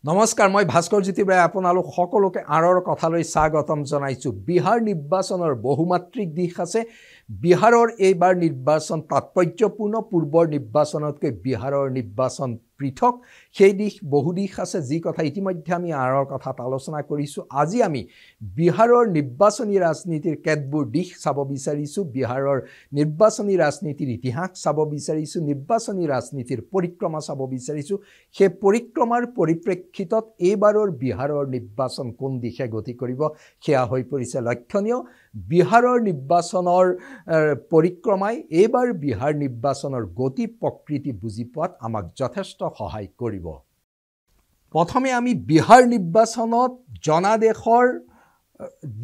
নমস্কাৰ মই ভাস্কৰ জ্যোতি বৰাই আপোনালোক সকলোকে আৰৰ কথালৈ স্বাগতম জনাইছো। বিহাৰ নিৰ্বাচনৰ বহুমাত্ৰিক দিশ আছে। বিহাৰৰ এইবাৰ নিৰ্বাচন তাৎপৰ্যপূৰ্ণ। পূৰ্বৰ নিৰ্বাচনতকৈ বিহাৰৰ নিৰ্বাচন পৃথক। সেই দিশ বহু দিশ আছে, যি কথা ইতিমধ্যে আমি আৰৰ কথাত আলোচনা কৰিছো। আজি আমি বিহাৰৰ নিৰ্বাচনী ৰাজনীতিৰ কেতবোৰ দিশ চাব বিচাৰিছো। বিহাৰৰ নিৰ্বাচনী ৰাজনীতিৰ ইতিহাস চাব বিচাৰিছো। নিৰ্বাচনী ৰাজনীতিৰ পৰিক্ৰমা চাব বিচাৰিছো। সেই পৰিক্ৰমাৰ পৰিপ্ৰেক্ষিতত এইবাৰৰ বিহাৰৰ নিৰ্বাচন কোন দিশে গতি কৰিব সেয়া হৈ পৰিছে লক্ষণীয়। বিহাৰৰ নিৰ্বাচনৰ পৰিক্ৰমাই এইবাৰ বিহাৰ নিৰ্বাচনৰ গতি প্ৰকৃতি বুজি পোৱাত আমাক যথেষ্ট সহায় কৰিব। প্ৰথমে আমি বিহাৰ নিৰ্বাচনত জনাদেশৰ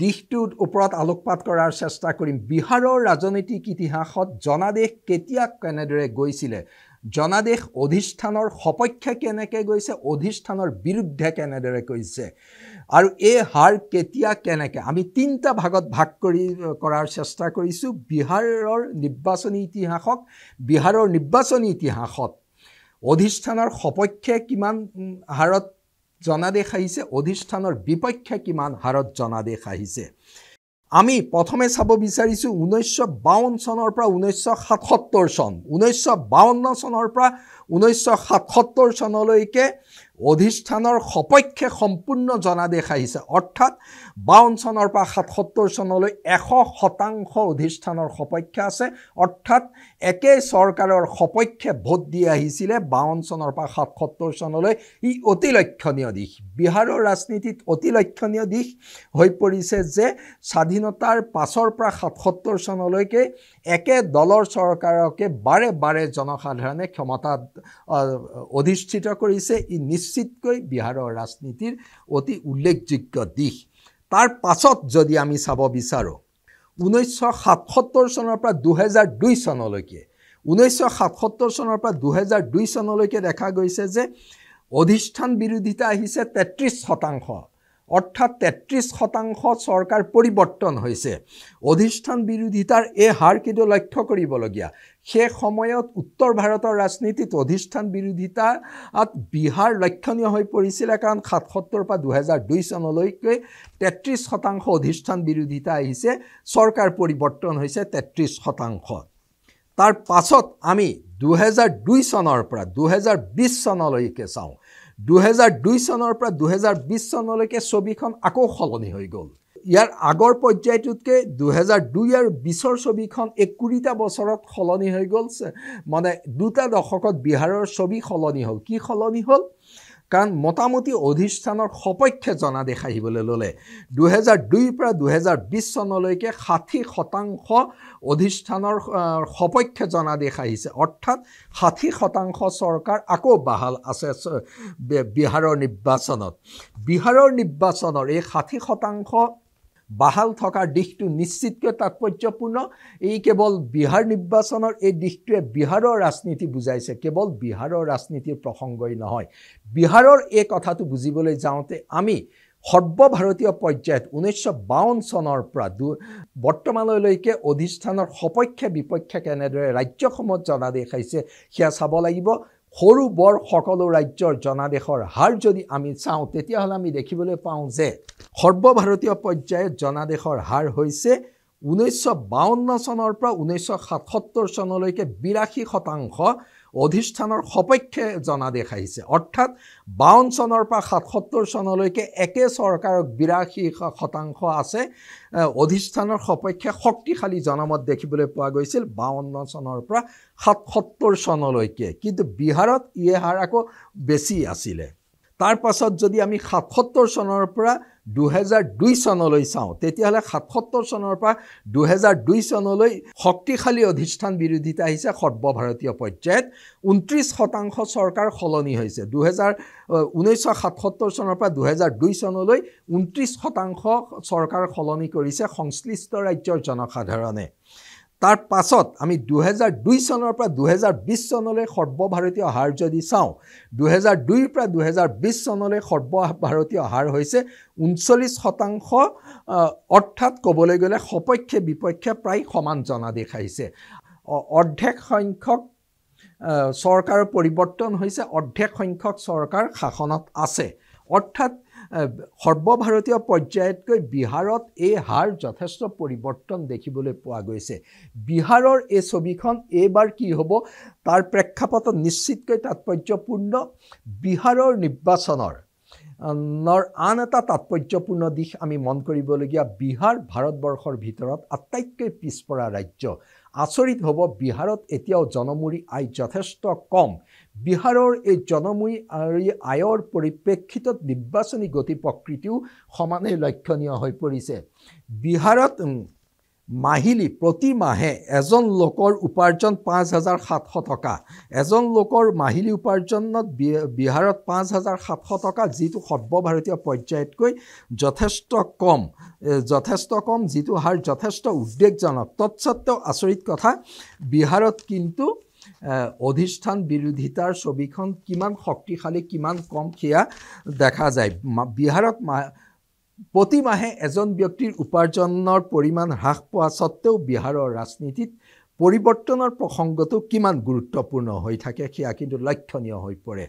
দিশটোৰ ওপৰত আলোকপাত কৰাৰ চেষ্টা কৰিম। বিহাৰৰ ৰাজনৈতিক ইতিহাসত জনাদেশ কেতিয়া কেনেদৰে গৈছিলে, জনাদেশ অধিষ্ঠানৰ সপক্ষে কেনেকৈ গৈছে, অধিষ্ঠানৰ বিৰুদ্ধে কেনেদৰে গৈছে, আৰু এই হাৰ কেতিয়া কেনেকৈ, আমি তিনিটা ভাগত ভাগ কৰাৰ চেষ্টা কৰিছোঁ। বিহাৰৰ নিৰ্বাচনী ইতিহাসত অধিষ্ঠানৰ সপক্ষে কিমান হাৰত জনাদেশ আহিছে, অধিষ্ঠানৰ বিপক্ষে কিমান হাৰত জনাদেশ আহিছে। আমি প্ৰথমে চাব বিচাৰিছোঁ 1952 চনৰ পৰা 1977 চন। 1952 চনৰ পৰা 1977 চনলৈকে অধিষ্ঠানৰ সপক্ষে সম্পূৰ্ণ জনাদেশ আহিছে। অৰ্থাৎ 52 চনৰ পৰা 77 চনলৈ 100% অধিষ্ঠানৰ সপক্ষে আছে। অৰ্থাৎ একে চৰকাৰৰ সপক্ষে ভোট দি আহিছিলে 52 চনৰ পৰা 77 চনলৈ। ই অতি লক্ষণীয় দিশ, বিহাৰৰ ৰাজনীতিত অতি লক্ষণীয় দিশ হৈ পৰিছে যে স্বাধীনতাৰ পাছৰ পৰা 77 চনলৈকে একে দলৰ চৰকাৰকে বাৰে বাৰে জনসাধাৰণে ক্ষমতাত অধিষ্ঠিত কৰিছে। ই নিশ্চিতকৈ বিহাৰৰ ৰাজনীতিৰ অতি উল্লেখযোগ্য দিশ। তাৰ পাছত যদি আমি চাব বিচাৰোঁ 1977 চনৰ পৰা 2002 চনলৈকে, 1977 চনৰ পৰা 2002 চনলৈকে দেখা গৈছে যে অধিষ্ঠান বিৰোধিতা আহিছে 33%। অৰ্থাৎ 33% চৰকাৰ পৰিৱৰ্তন হৈছে। অধিষ্ঠান বিৰোধিতাৰ এই হাৰ কিন্তু লক্ষ্য কৰিবলগীয়া। সেই সময়ত উত্তৰ ভাৰতৰ ৰাজনীতিত অধিষ্ঠান বিৰোধিতাত বিহাৰ লক্ষণীয় হৈ পৰিছিলে, কাৰণ 77 পৰা 2002 চনলৈকে 33% অধিষ্ঠান বিৰোধিতা আহিছে, চৰকাৰ পৰিৱৰ্তন হৈছে 33%। তাৰ পাছত আমি 2002 চনৰ পৰা 2020 চনলৈকে চাওঁ। 2002 চনৰ পৰা 2020 চনলৈকে ছবিখন আকৌ সলনি হৈ গ'ল। ইয়াৰ আগৰ পৰ্যায়টোতকৈ 2002 আৰু 20ৰ ছবিখন 20টা বছৰত সলনি হৈ গ'ল। মানে 2টা দশকত বিহাৰৰ ছবি সলনি হ'ল। কি সলনি হ'ল? কাৰণ মোটামুটি অধিষ্ঠানৰ সপক্ষে জনাদেশ আহিবলৈ ল'লে। 2002 পৰা 2020 চনলৈকে 60% অধিষ্ঠানৰ সপক্ষে জনাদেশ আহিছে। অৰ্থাৎ 60% চৰকাৰ আকৌ বাহাল আছে বিহাৰৰ নিৰ্বাচনত। বিহাৰৰ নিৰ্বাচনৰ এই 60% বাহাল থকাৰ দিশটো নিশ্চিতকৈ তাৎপৰ্যপূৰ্ণ। এই কেৱল বিহাৰ নিৰ্বাচনৰ এই দিশটোৱে বিহাৰৰ ৰাজনীতি বুজাইছে, কেৱল বিহাৰৰ ৰাজনীতিৰ প্ৰসংগই নহয়। বিহাৰৰ এই কথাটো বুজিবলৈ যাওঁতে আমি সৰ্বভাৰতীয় পৰ্যায়ত 1952 চনৰ পৰা বৰ্তমানলৈকে অধিষ্ঠানৰ সপক্ষে বিপক্ষে কেনেদৰে ৰাজ্যসমূহত জনাদেশ আহিছে সেয়া চাব লাগিব। সৰু বৰ সকলো ৰাজ্যৰ জনাদেশৰ হাৰ যদি আমি চাওঁ, তেতিয়াহ'লে আমি দেখিবলৈ পাওঁ যে সৰ্বভাৰতীয় পৰ্যায়ত জনাদেশৰ হাৰ হৈছে 1952 চনৰ পৰা 1977 চনলৈকে 82% অধিষ্ঠানৰ সপক্ষে জনাদেশ আহিছে। অৰ্থাৎ 52 চনৰ পৰা 77 চনলৈকে একে চৰকাৰক 82% আছে অধিষ্ঠানৰ সপক্ষে শক্তিশালী জনমত দেখিবলৈ পোৱা গৈছিল 52 চনৰ পৰা 77 চনলৈকে। কিন্তু বিহাৰত এই হাৰ আকৌ বেছি আছিলে। তাৰ পাছত যদি আমি 77 চনৰ পৰা 2002 চনলৈ চাওঁ, তেতিয়াহ'লে 77 চনৰ পৰা 2002 চনলৈ শক্তিশালী অধিষ্ঠান বিৰোধিতা আহিছে সৰ্বভাৰতীয় পৰ্যায়ত। 29% চৰকাৰ সলনি হৈছে। 1977 চনৰ পৰা 2002 চনলৈ 29% চৰকাৰ সলনি কৰিছে সংশ্লিষ্ট ৰাজ্যৰ জনসাধাৰণে। তাৰ পাছত আমি 2002 চনৰ পৰা 2020 চনলৈ সৰ্বভাৰতীয় হাৰ যদি চাওঁ, 2002 পৰা 2020 চনলৈ সৰ্বভাৰতীয় হাৰ হৈছে 39%। অৰ্থাৎ ক'বলৈ গ'লে সপক্ষে বিপক্ষে প্ৰায় সমান জনাদেশ আহিছে। অৰ্ধেক সংখ্যক চৰকাৰৰ পৰিৱৰ্তন হৈছে, অৰ্ধেক সংখ্যক চৰকাৰ শাসনত আছে। অৰ্থাৎ সৰ্বভাৰতীয় পৰ্যায়তকৈ বিহাৰত এই হাৰ যথেষ্ট পৰিৱৰ্তন দেখিবলৈ পোৱা গৈছে। বিহাৰৰ এই ছবিখন এইবাৰ কি হ'ব তাৰ প্ৰেক্ষাপটত নিশ্চিতকৈ তাৎপৰ্যপূৰ্ণ। বিহাৰৰ নিৰ্বাচনৰ আন এটা তাৎপৰ্যপূৰ্ণ দিশ আমি মন কৰিবলগীয়া, বিহাৰ ভাৰতবৰ্ষৰ ভিতৰত আটাইতকৈ পিছপৰা ৰাজ্য। আচৰিত হ'ব, বিহাৰত এতিয়াও জনমূৰি আয় যথেষ্ট কম। বিহাৰৰ এই জনমূৰি আয়ৰ পৰিপ্ৰেক্ষিতত নিৰ্বাচনী গতি প্ৰকৃতিও সমানে লক্ষণীয় হৈ পৰিছে। বিহাৰত মাহিলী প্ৰতি মাহে এজন লোকৰ উপাৰ্জন ৫,৭০০ টকা। এজন লোকৰ মাহিলী উপাৰ্জনত বিহাৰত ৫,৭০০ টকা, যিটো সৰ্বভাৰতীয় পৰ্যায়তকৈ যথেষ্ট কম, যিটো হাৰ যথেষ্ট উদ্বেগজনক। তৎসত্ত্বেও আচৰিত কথা, বিহাৰত কিন্তু অধিষ্ঠান বিৰোধিতাৰ ছবিখন কিমান শক্তিশালী কিমান কম সেয়া দেখা যায়। বিহাৰত প্ৰতি মাহে এজন ব্যক্তিৰ উপাৰ্জনৰ পৰিমাণ হ্ৰাস পোৱা স্বত্তেও বিহাৰৰ ৰাজনীতিত পৰিৱৰ্তনৰ প্ৰসংগটো কিমান গুৰুত্বপূৰ্ণ হৈ থাকে সেয়া কিন্তু লক্ষণীয় হৈ পৰে।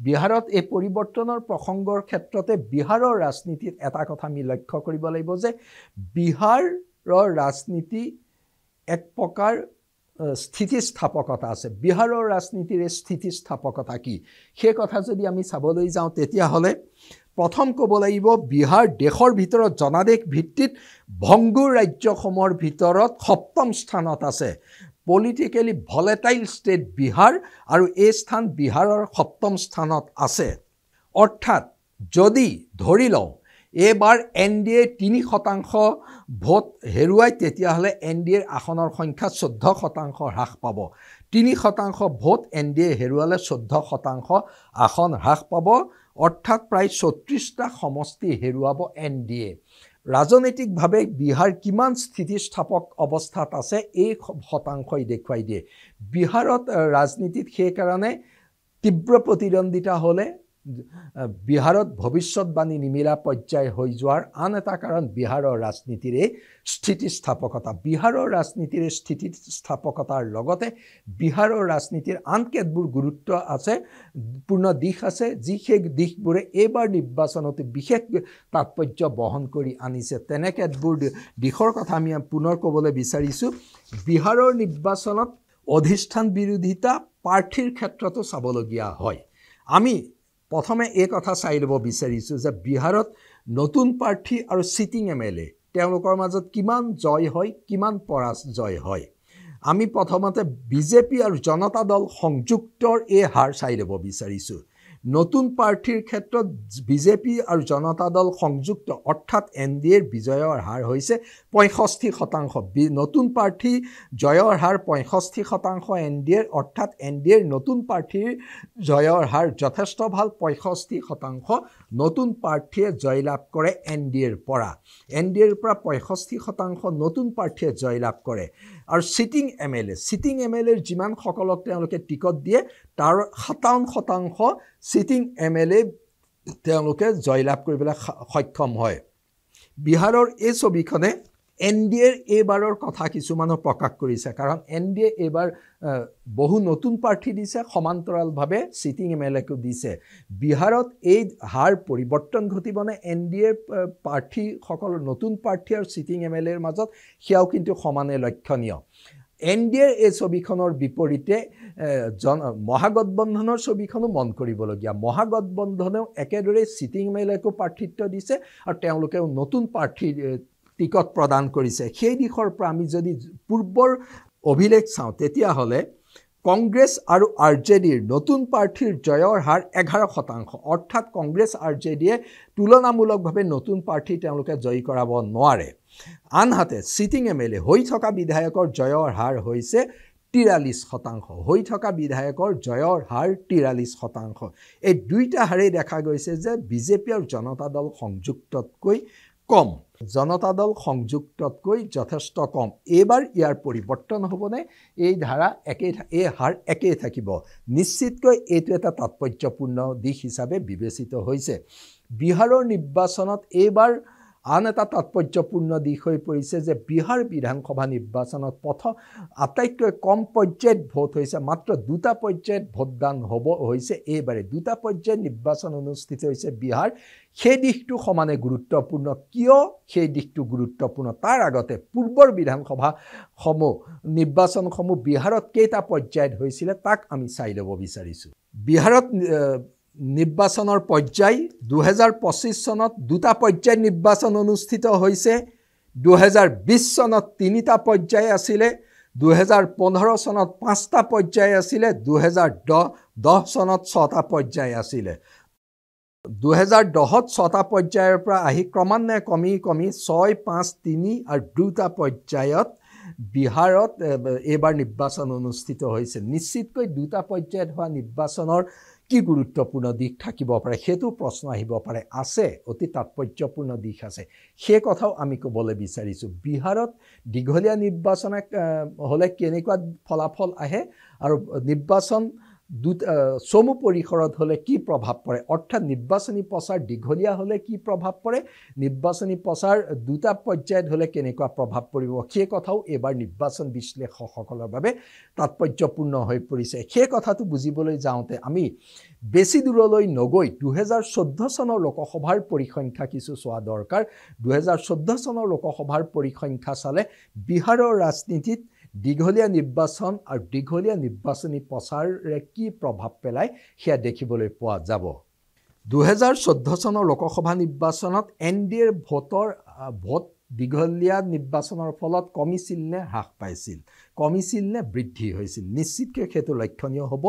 বিহাৰত এই পৰিৱৰ্তনৰ প্ৰসংগৰ ক্ষেত্ৰতে বিহাৰৰ ৰাজনীতিত এটা কথা আমি লক্ষ্য কৰিব লাগিব যে বিহাৰৰ ৰাজনীতি এক প্ৰকাৰ স্থিতিস্থাপকতা আছে। বিহাৰৰ ৰাজনীতিৰ স্থিতিস্থাপকতা কি সেই কথা যদি আমি চাবলৈ যাওঁ তেতিয়াহ'লে প্ৰথম ক'ব লাগিব, বিহাৰ দেশৰ ভিতৰত জনাদেশ ভিত্তিত ভংগুৰ ৰাজ্যসমূহৰ ভিতৰত ৭ম স্থানত আছে। পলিটিকেলি ভলেটাইল ষ্টেট বিহাৰ, আৰু এই স্থান বিহাৰৰ ৭ম স্থানত আছে। অৰ্থাৎ যদি ধৰি লওঁ এইবাৰ NDA ৩% ভোট হেৰুৱাই, তেতিয়াহ'লে NDAৰ আসনৰ সংখ্যা 14% হ্ৰাস পাব। 3% ভোট NDA হেৰুৱালে 14% আসন হ্ৰাস পাব। অৰ্থাৎ প্ৰায় ৩৬টা সমষ্টি হেৰুৱাব NDA। ৰাজনৈতিকভাৱে বিহাৰ কিমান স্থিতিস্থাপক অৱস্থাত আছে এই শতাংশই দেখুৱাই দিয়ে। বিহাৰত ৰাজনীতিত সেইকাৰণে তীব্ৰ প্ৰতিদ্বন্দ্বিতা হ'লে বিহাৰত ভৱিষ্যতবাণী নিমিলা পৰ্যায় হৈ যোৱাৰ আন এটা কাৰণ বিহাৰৰ ৰাজনীতিৰ এই স্থিতিস্থাপকতা। বিহাৰৰ ৰাজনীতিৰ স্থিতিস্থাপকতাৰ লগতে বিহাৰৰ ৰাজনীতিৰ আন কেতবোৰ গুৰুত্ব আছে, পূৰ্ণ দিশ আছে, যি সেই দিশবোৰে এইবাৰ নিৰ্বাচনতো বিশেষ তাৎপৰ্য বহন কৰি আনিছে। তেনে কেতবোৰ দিশৰ কথা আমি পুনৰ ক'বলৈ বিচাৰিছোঁ। বিহাৰৰ নিৰ্বাচনত অধিষ্ঠান বিৰোধিতা প্ৰাৰ্থীৰ ক্ষেত্ৰতো চাবলগীয়া হয়। আমি প্ৰথমে এই কথা চাই ল'ব বিচাৰিছোঁ যে বিহাৰত নতুন প্ৰাৰ্থী আৰু চিটিং MLA তেওঁলোকৰ মাজত কিমান জয় হয় কিমান পৰাজয় হয়। আমি প্ৰথমতে বিজেপি আৰু জনতা দল সংযুক্তৰ এই হাৰ চাই ল'ব বিচাৰিছোঁ। নতুন প্ৰাৰ্থীৰ ক্ষেত্ৰত বিজেপি আৰু জনতা দল সংযুক্ত অৰ্থাৎ NDAৰ বিজয়ৰ হাৰ হৈছে 65%। নতুন প্ৰাৰ্থী জয়ৰ হাৰ 65% NDAৰ, অৰ্থাৎ NDAৰ নতুন প্ৰাৰ্থীৰ জয়ৰ হাৰ যথেষ্ট ভাল। 65% নতুন প্ৰাৰ্থীয়ে জয়লাভ কৰে NDAৰ পৰা। NDAৰ পৰা 65% নতুন প্ৰাৰ্থীয়ে জয়লাভ কৰে। আৰু চিটিং MLAৰ যিমানসকলক তেওঁলোকে টিকট দিয়ে তাৰ 57% চিটিং MLA তেওঁলোকে জয়লাভ কৰিবলৈ সক্ষম হয়। বিহাৰৰ এই ছবিখনে NDAৰ এইবাৰৰ কথা কিছুমানৰ প্ৰকাশ কৰিছে, কাৰণ NDA এইবাৰ বহু নতুন প্ৰাৰ্থী দিছে, সমান্তৰালভাৱে চিটিং MLAকো দিছে। বিহাৰত এই হাৰ পৰিৱৰ্তন ঘটিবনে NDAৰ প্ৰাৰ্থীসকলৰ নতুন প্ৰাৰ্থী আৰু চিটিং MLAৰ মাজত সেয়াও কিন্তু সমানে লক্ষণীয়। NDAৰ এই ছবিখনৰ বিপৰীতে মহাগঠবন্ধনৰ ছবিখনো মন কৰিবলগীয়া। মহাগঠবন্ধনেও একেদৰে চিটিং MLAকো প্ৰাৰ্থিত্ব দিছে আৰু তেওঁলোকেও নতুন প্ৰাৰ্থীৰ টিকট প্ৰদান কৰিছে। সেই দিশৰ পৰা আমি যদি পূৰ্বৰ অভিলেখ চাওঁ তেতিয়াহ'লে কংগ্ৰেছ আৰু RJDৰ নতুন প্ৰাৰ্থীৰ জয়ৰ হাৰ 11%। অৰ্থাৎ কংগ্ৰেছ RJDয়ে তুলনামূলকভাৱে নতুন প্ৰাৰ্থী তেওঁলোকে জয়ী কৰাব নোৱাৰে। আনহাতে চিটিং MLA হৈ থকা বিধায়কৰ জয়ৰ হাৰ হৈছে 43%। হৈ থকা বিধায়কৰ জয়ৰ হাৰ 43%। এই দুইটা হাৰেই দেখা গৈছে যে বিজেপি আৰু জনতা দল সংযুক্ততকৈ কম। জনতা দল সংযুক্ততকৈ যথেষ্ট কম। এইবাৰ ইয়াৰ পৰিৱৰ্তন হ'বনে? এই হাৰ একেই থাকিব। নিশ্চিতকৈ এইটো এটা তাৎপৰ্যপূৰ্ণ দিশ হিচাপে বিবেচিত হৈছে। বিহাৰৰ নিৰ্বাচনত এইবাৰ আন এটা তাৎপৰ্যপূৰ্ণ দিশ হৈ পৰিছে যে বিহাৰ বিধানসভা নিৰ্বাচনত আটাইতকৈ কম পৰ্যায়ত ভোট হৈছে, মাত্ৰ 2টা পৰ্যায়ত ভোটদান হৈছে এইবাৰে 2টা পৰ্যায়ত নিৰ্বাচন অনুষ্ঠিত হৈছে বিহাৰ। সেই দিশটো সমানে গুৰুত্বপূৰ্ণ। কিয় সেই দিশটো গুৰুত্বপূৰ্ণ? তাৰ আগতে পূৰ্বৰ বিধানসভাসমূহ নিৰ্বাচনসমূহ বিহাৰত কেইটা পৰ্যায়ত হৈছিলে তাক আমি চাই ল'ব বিচাৰিছোঁ। বিহাৰত নিৰ্বাচনৰ পৰ্যায় 2025 চনত 2টা পৰ্যায়ত নিৰ্বাচন অনুষ্ঠিত হৈছে, 2020 চনত 3টা পৰ্যায় আছিলে, 2015 চনত 5টা পৰ্যায় আছিলে, 2010 চনত 6টা পৰ্যায় আছিলে। 2010ত 6টা পৰ্যায়ৰ পৰা আহি ক্ৰমান্বয়ে কমি 6, 5, 3 আৰু 2টা পৰ্যায়ত বিহাৰত এইবাৰ নিৰ্বাচন অনুষ্ঠিত হৈছে। নিশ্চিতকৈ 2টা পৰ্যায়ত হোৱা নিৰ্বাচনৰ কি গুৰুত্বপূৰ্ণ দিশ থাকিব পাৰে সেইটো প্ৰশ্ন আহিব পাৰে। আছে, অতি তাৎপৰ্যপূৰ্ণ দিশ আছে, সেই কথাও আমি ক'বলৈ বিচাৰিছোঁ। বিহাৰত দীঘলীয়া নিৰ্বাচন হ'লে কেনেকুৱা ফলাফল আহে আৰু নিৰ্বাচন চমু পৰিসৰত হ'লে কি প্ৰভাৱ পৰে, অৰ্থাৎ নিৰ্বাচনী প্ৰচাৰ দীঘলীয়া হ'লে কি প্ৰভাৱ পৰে, নিৰ্বাচনী প্ৰচাৰ 2টা পৰ্যায়ত হ'লে কেনেকুৱা প্ৰভাৱ পৰিব, সেই কথাও এইবাৰ নিৰ্বাচন বিশ্লেষকসকলৰ বাবে তাৎপৰ্যপূৰ্ণ হৈ পৰিছে। সেই কথাটো বুজিবলৈ যাওঁতে আমি বেছি দূৰলৈ নগৈ 2014 চনৰ লোকসভাৰ পৰিসংখ্যা কিছু চোৱা দৰকাৰ। 2014 চনৰ লোকসভাৰ পৰিসংখ্যা চালে বিহাৰৰ ৰাজনীতিত দীঘলীয়া নিৰ্বাচন আৰু দীঘলীয়া নিৰ্বাচনী প্ৰচাৰে কি প্ৰভাৱ পেলায় সেয়া দেখিবলৈ পোৱা যাব। 2014 চনৰ লোকসভা নিৰ্বাচনত NDAৰ ভোট দীঘলীয়া নিৰ্বাচনৰ ফলত কমিছিল নে হ্ৰাস পাইছিল, কমিছিল নে বৃদ্ধি হৈছিল? নিশ্চিতকৈ সেইটো লক্ষণীয় হ'ব।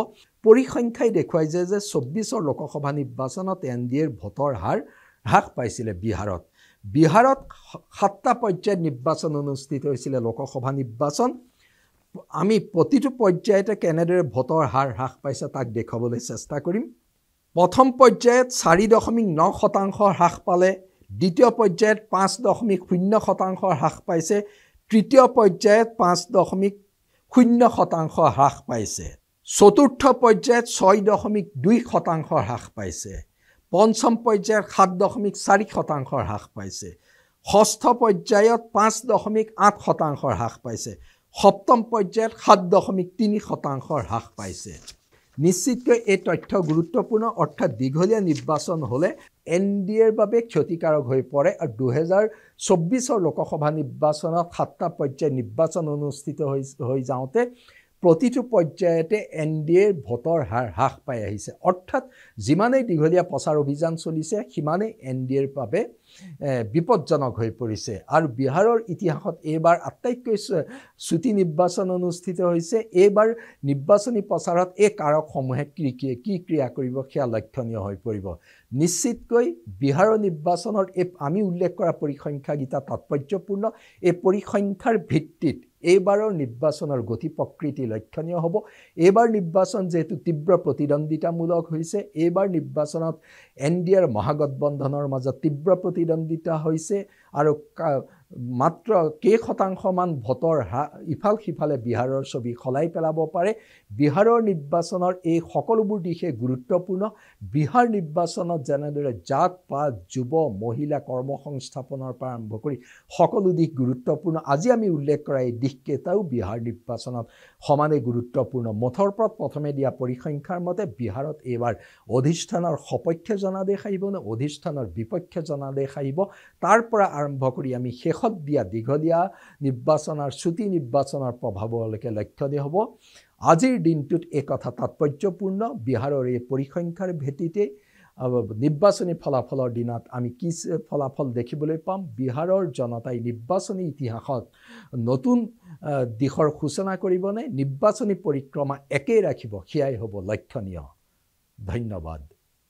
পৰিসংখ্যাই দেখুৱাই যে 24 লোকসভা নিৰ্বাচনত NDAৰ ভোটৰ হাৰ হ্ৰাস পাইছিলে বিহাৰত। বিহাৰত 7টা পৰ্যায়ত নিৰ্বাচন অনুষ্ঠিত হৈছিলে লোকসভা নিৰ্বাচন। আমি প্ৰতিটো পৰ্যায়তে কেনেদৰে ভোটৰ হাৰ হ্ৰাস পাইছে তাক দেখুৱাবলৈ চেষ্টা কৰিম। প্ৰথম পৰ্যায়ত 4.9% হ্ৰাস পালে, দ্বিতীয় পৰ্যায়ত 5.0% হ্ৰাস পাইছে, তৃতীয় পৰ্যায়ত 5.0% হ্ৰাস পাইছে, চতুৰ্থ পৰ্যায়ত 6.2% হ্ৰাস পাইছে, পঞ্চম পৰ্যায়ত 7.4% হ্ৰাস পাইছে, ষষ্ঠ পৰ্যায়ত 5.8% হ্ৰাস পাইছে, সপ্তম পৰ্যায়ত 7.3% হ্ৰাস পাইছে। নিশ্চিতকৈ এই তথ্য গুৰুত্বপূৰ্ণ, অৰ্থাৎ দীঘলীয়া নিৰ্বাচন হ'লে NDAৰ বাবে ক্ষতিকাৰক হৈ পৰে। আৰু 2024 লোকসভা নিৰ্বাচনত 7টা পৰ্যায়ত নিৰ্বাচন অনুষ্ঠিত হৈ যাওঁতে প্ৰতিটো পৰ্যায়তে NDAৰ ভোটৰ হাৰ হ্ৰাস পাই আহিছে। অৰ্থাৎ যিমানেই দীঘলীয়া প্ৰচাৰ অভিযান চলিছে সিমানেই NDAৰ বাবে বিপদজনক হৈ পৰিছে। আৰু বিহাৰৰ ইতিহাসত এইবাৰ আটাইতকৈ চুটি নিৰ্বাচন অনুষ্ঠিত হৈছে। এইবাৰ নিৰ্বাচনী প্ৰচাৰত এই কাৰকসমূহে কি ক্ৰিয়া কৰিব সেয়া লক্ষণীয় হৈ পৰিব। নিশ্চিতকৈ বিহাৰৰ নিৰ্বাচনৰ আমি উল্লেখ কৰা পৰিসংখ্যাকেইটা তাৎপৰ্যপূৰ্ণ। এই পৰিসংখ্যাৰ ভিত্তিত এইবাৰৰ নিৰ্বাচনৰ গতি প্ৰকৃতি লক্ষণীয় হ'ব। এইবাৰ নিৰ্বাচন যিহেতু তীব্ৰ প্ৰতিদ্বন্দ্বিতামূলক হৈছে, এইবাৰ নিৰ্বাচনত NDAৰ মহাগঠবন্ধনৰ মাজত তীব্ৰ প্ৰতিদ্বন্দ্বিতা হৈছে আৰু মাত্ৰ কেইশতাংশমান ভোটৰ ইফাল সিফালে বিহাৰৰ ছবি সলাই পেলাব পাৰে। বিহাৰৰ নিৰ্বাচনৰ এই সকলোবোৰ দিশে গুৰুত্বপূৰ্ণ। বিহাৰ নিৰ্বাচনত যেনেদৰে জাত পাত, যুৱ, মহিলা, কৰ্মসংস্থাপনৰ পৰা আৰম্ভ কৰি সকলো দিশ গুৰুত্বপূৰ্ণ। আজি আমি উল্লেখ কৰা এই দিশকেইটাও বিহাৰ নিৰ্বাচনত সমানে গুৰুত্বপূৰ্ণ। মুঠৰ ওপৰত প্ৰথমে দিয়া পৰিসংখ্যাৰ মতে বিহাৰত এইবাৰ অধিষ্ঠানৰ সপক্ষে জনাদেশ আহিব নে অধিষ্ঠানৰ বিপক্ষে জনাদেশ আহিব, তাৰ পৰা আৰম্ভ কৰি আমি শেষত দিয়া দীঘলীয়া নিৰ্বাচন আৰু চুটি নিৰ্বাচনৰ প্ৰভাৱলৈকে লক্ষণীয় হ'ব। আজিৰ দিনটোত এই কথা তাৎপৰ্যপূৰ্ণ। বিহাৰৰ এই পৰিসংখ্যাৰ ভিত্তিতে নিৰ্বাচনী ফলাফলৰ দিনাত আমি কি ফলাফল দেখিবলৈ পাম, বিহাৰৰ জনতাই নিৰ্বাচনী ইতিহাসত নতুন দিশৰ সূচনা কৰিবনে, নিৰ্বাচনী পৰিক্ৰমা একেই ৰাখিব, সেয়াই হ'ব লক্ষণীয়। ধন্যবাদ।